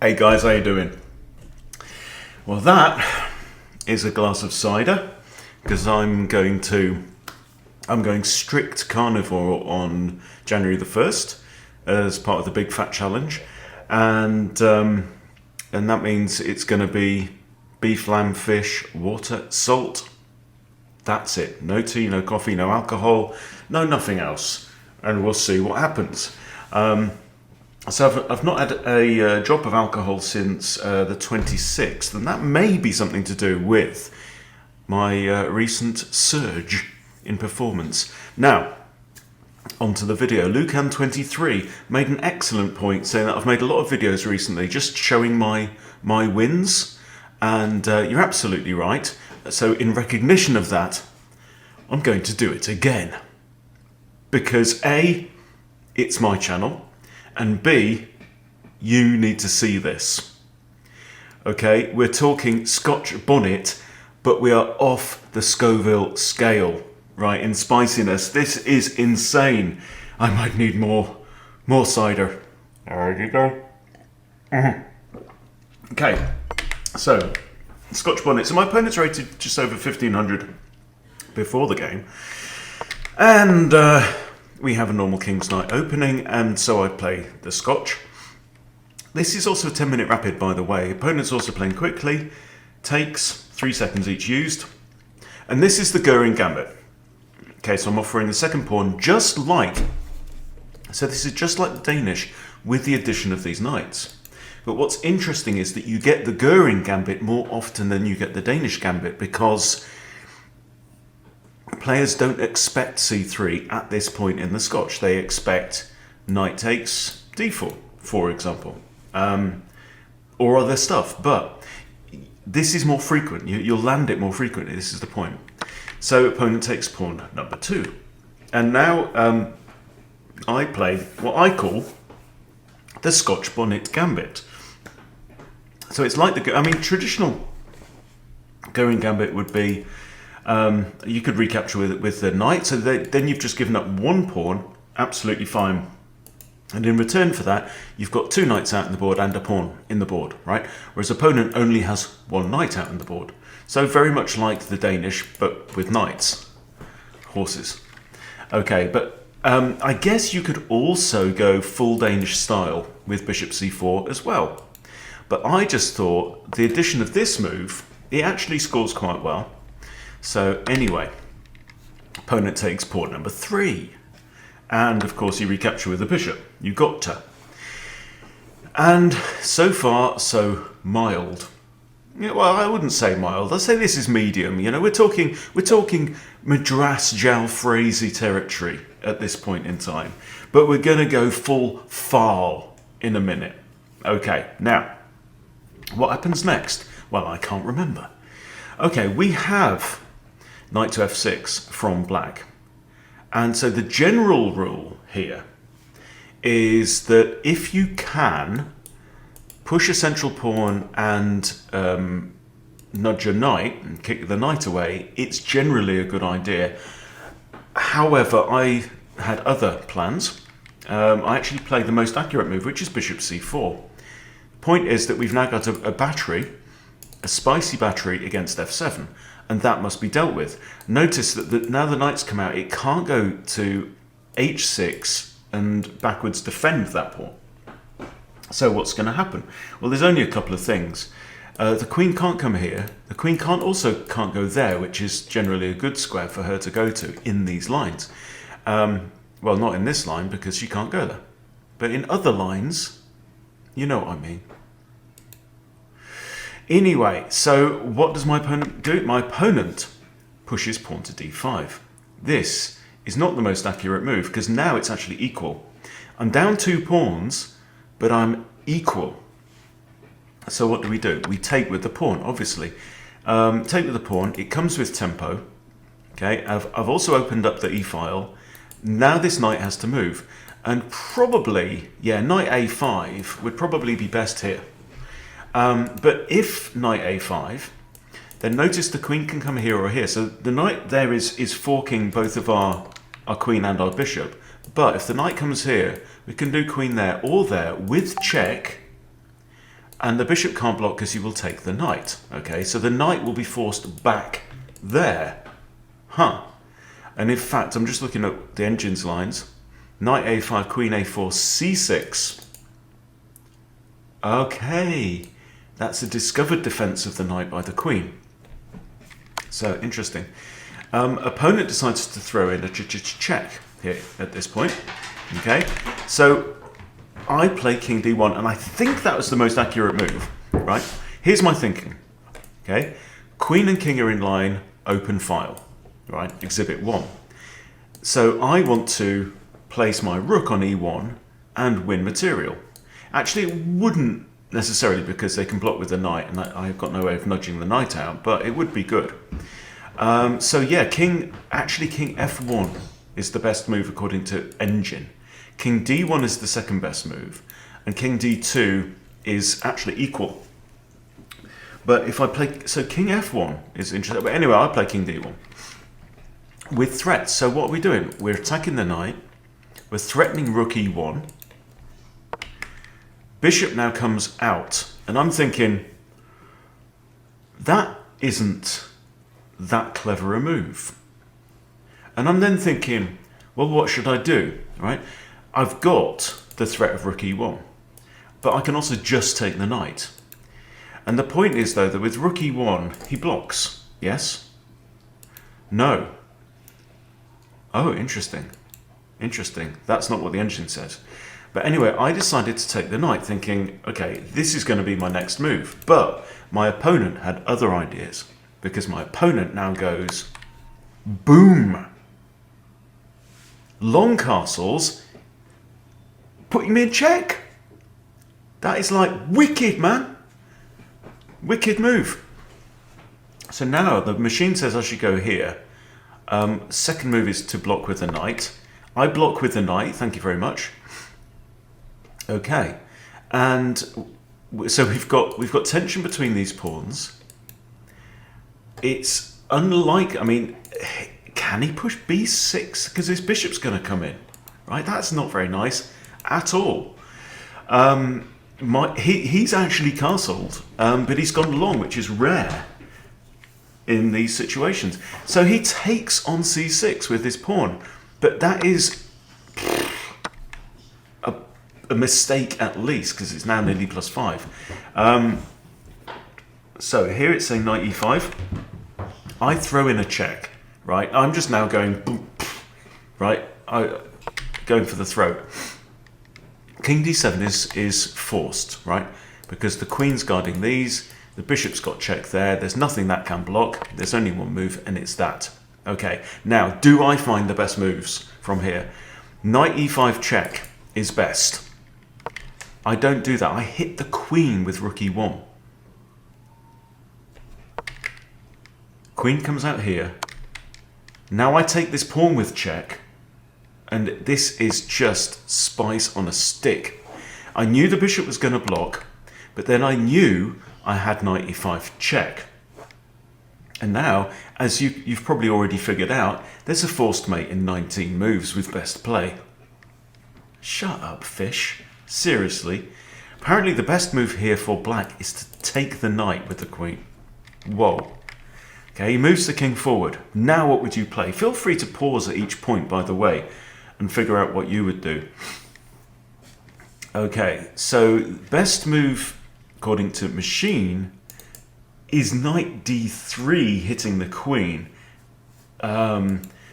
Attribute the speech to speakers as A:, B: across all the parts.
A: Hey guys, how you doing? Well, that is a glass of cider because I'm going strict carnivore on January the 1st as part of the Big Fat Challenge, and that means it's going to be beef, lamb, fish, water, salt. That's it. No tea, no coffee, no alcohol, no nothing else, and we'll see what happens. So I've not had a drop of alcohol since the 26th, and that may be something to do with my recent surge in performance. Now, onto the video. Lucan23 made an excellent point, saying that I've made a lot of videos recently just showing my wins, and you're absolutely right. So in recognition of that, I'm going to do it again. Because A, it's my channel, and B, you need to see this. Okay, we're talking Scotch Bonnet, but we are off the Scoville scale, right, in spiciness. This is insane. I might need more cider. There you go. Okay, so Scotch Bonnet. So my opponent's rated just over 1500 before the game, and we have a normal King's Knight opening, and so I play the Scotch. This is also a 10-minute rapid, by the way. Opponent's also playing quickly. Takes 3 seconds each used. And this is the Gambit. Okay, so I'm offering the second pawn just like... So this is just like the Danish with the addition of these knights. But what's interesting is that you get the Gambit more often than you get the Danish Gambit, because players don't expect c3 at this point in the Scotch. They expect knight takes d4, for example, or other stuff. But this is more frequent. You'll land it more frequently. This is the point. So opponent takes pawn number 2. And now I play what I call the Scotch Bonnet Gambit. So it's like traditional Gambit would be, you could recapture with the knight, so then you've just given up one pawn, absolutely fine. And in return for that, you've got 2 knights out in the board and a pawn in the board, right? Whereas opponent only has 1 knight out in the board. So very much like the Danish, but with knights. Horses. Okay, but I guess you could also go full Danish style with bishop c4 as well. But I just thought the addition of this move, it actually scores quite well. So anyway, opponent takes pawn number 3. And of course you recapture with the bishop. You got to. And so far, so mild. Yeah, well, I wouldn't say mild. I'd say this is medium. You know, we're talking Madras Jalfrezi territory at this point in time. But we're going to go full Farl in a minute. Okay, now, what happens next? Well, I can't remember. Okay, we have knight to f6 from black. And so the general rule here is that if you can push a central pawn and nudge your knight and kick the knight away, it's generally a good idea. However, I had other plans. I actually played the most accurate move, which is bishop c4. The point is that we've now got a battery, a spicy battery against f7, and that must be dealt with. Notice that now the knight's come out, it can't go to h6 and backwards defend that pawn. So what's going to happen? Well, there's only a couple of things. The queen can't come here. The queen can't go there, which is generally a good square for her to go to in these lines. Well, not in this line because she can't go there. But in other lines, you know what I mean. Anyway, so what does my opponent do? My opponent pushes pawn to d5. This is not the most accurate move because now it's actually equal. I'm down 2 pawns, but I'm equal. So what do? We take with the pawn, obviously. Take with the pawn, it comes with tempo. Okay, I've also opened up the e-file. Now this knight has to move. And probably, yeah, knight a5 would probably be best here. But if knight a5, then notice the queen can come here or here. So the knight there is forking both of our queen and our bishop. But if the knight comes here, we can do queen there or there with check. And the bishop can't block because you will take the knight. Okay, so the knight will be forced back there. Huh. And in fact, I'm just looking at the engine's lines. Knight a5, queen a4, c6. Okay, that's a discovered defense of the knight by the queen. So, interesting. Opponent decides to throw in a check here at this point. Okay, so I play king d1, and I think that was the most accurate move, right? Here's my thinking, okay? Queen and king are in line, open file, right? Exhibit 1. So I want to place my rook on e1 and win material. Actually, it wouldn't necessarily, because they can block with the knight, and I've got no way of nudging the knight out, but it would be good. So yeah, king f1 is the best move according to engine. King d1 is the second best move, and king d2 is actually equal. But if I play, so king f1 is interesting. But anyway, I play king d1 with threats. So what are we doing? We're attacking the knight. We're threatening rook e1. Bishop now comes out, and I'm thinking that isn't that clever a move. And I'm then thinking, well, what should I do? Right? I've got the threat of rook e1, but I can also just take the knight. And the point is, though, that with rook e1, he blocks. Yes? No. Oh, interesting. Interesting. That's not what the engine says. But anyway, I decided to take the knight, thinking, okay, this is going to be my next move. But my opponent had other ideas, because my opponent now goes, boom! Long castles, putting me in check. That is like wicked, man. Wicked move. So now the machine says I should go here. Second move is to block with the knight. I block with the knight, thank you very much. Okay, and so we've got tension between these pawns. It's unlike, I mean, can he push b6? Because his bishop's going to come in, right? That's not very nice at all. He's actually castled, but he's gone long, which is rare in these situations. So he takes on c6 with his pawn, but that is a mistake at least, because it's now nearly +5. So here it's saying knight e5. I throw in a check, right? I'm just now going boom, right? Going for the throat. King d7 is forced, right? Because the queen's guarding these, the bishop's got check there, there's nothing that can block, there's only one move, and it's that. Okay, now, do I find the best moves from here? Knight e5 check is best. I don't do that. I hit the queen with rook e1. Queen comes out here. Now I take this pawn with check, and this is just spice on a stick. I knew the bishop was going to block, but then I knew I had knight e5 check. And now, as you've probably already figured out, there's a forced mate in 19 moves with best play. Shut up, fish. Seriously. Apparently the best move here for black is to take the knight with the queen. Whoa. Okay, he moves the king forward. Now what would you play? Feel free to pause at each point, by the way, and figure out what you would do. Okay, so best move, according to machine, is knight d3 hitting the queen.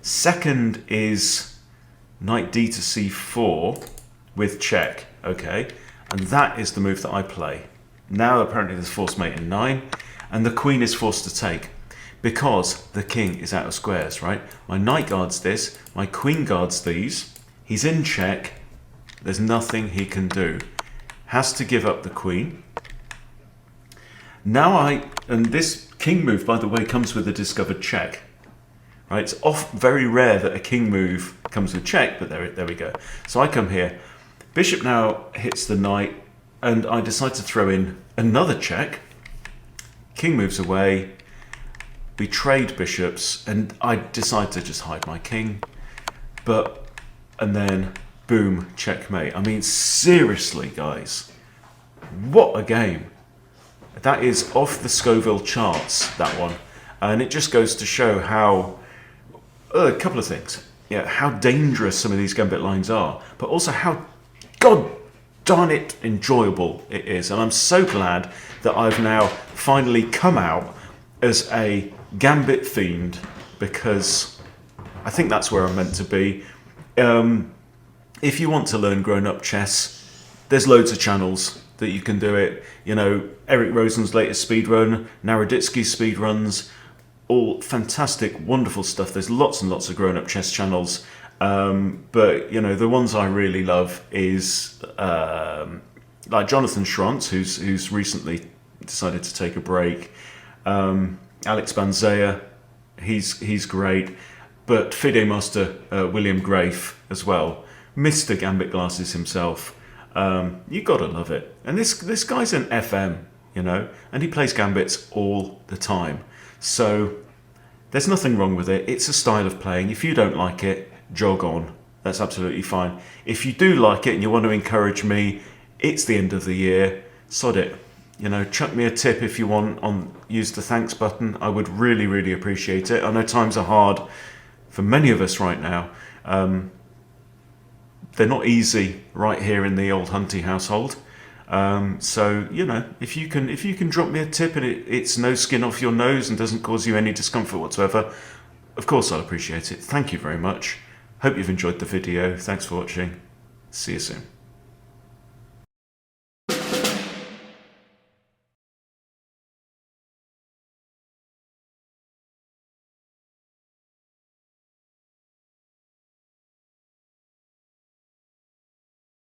A: Second is knight d to c4 with check. Okay, and that is the move that I play. Now apparently there's forced mate in 9, and the queen is forced to take because the king is out of squares, right? My knight guards this, my queen guards these, he's in check, there's nothing he can do. Has to give up the queen. Now and this king move, by the way, comes with a discovered check. Right? It's very rare that a king move comes with check, but there we go. So I come here. Bishop now hits the knight, and I decide to throw in another check. King moves away. We trade bishops, and I decide to just hide my king. And then, boom, checkmate. I mean, seriously, guys. what a game. That is off the Scoville charts, that one. And it just goes to show how, a couple of things. Yeah, how dangerous some of these Gambit lines are, but also how god darn it enjoyable it is. And I'm so glad that I've now finally come out as a Gambit fiend, because I think that's where I'm meant to be. If you want to learn grown-up chess, there's loads of channels that you can do it. You know, Eric Rosen's latest speedrun, Naroditsky's speedruns, all fantastic, wonderful stuff. There's lots and lots of grown-up chess channels. But, you know, the ones I really love is like Jonathan Schrantz, who's recently decided to take a break. Alex Banzea, he's great. But FIDE Master William Grafe as well. Mr. Gambit Glasses himself. You gotta love it. And this guy's an FM, you know, and he plays Gambits all the time. So there's nothing wrong with it. It's a style of playing. If you don't like it, jog on. That's absolutely fine. If you do like it and you want to encourage me, it's the end of the year. Sod it. You know, chuck me a tip if you want. Use the thanks button. I would really, really appreciate it. I know times are hard for many of us right now. They're not easy right here in the old Hunty household. So, you know, if you can drop me a tip and it's no skin off your nose and doesn't cause you any discomfort whatsoever, of course I'll appreciate it. Thank you very much. Hope you've enjoyed the video. Thanks for watching. See you soon.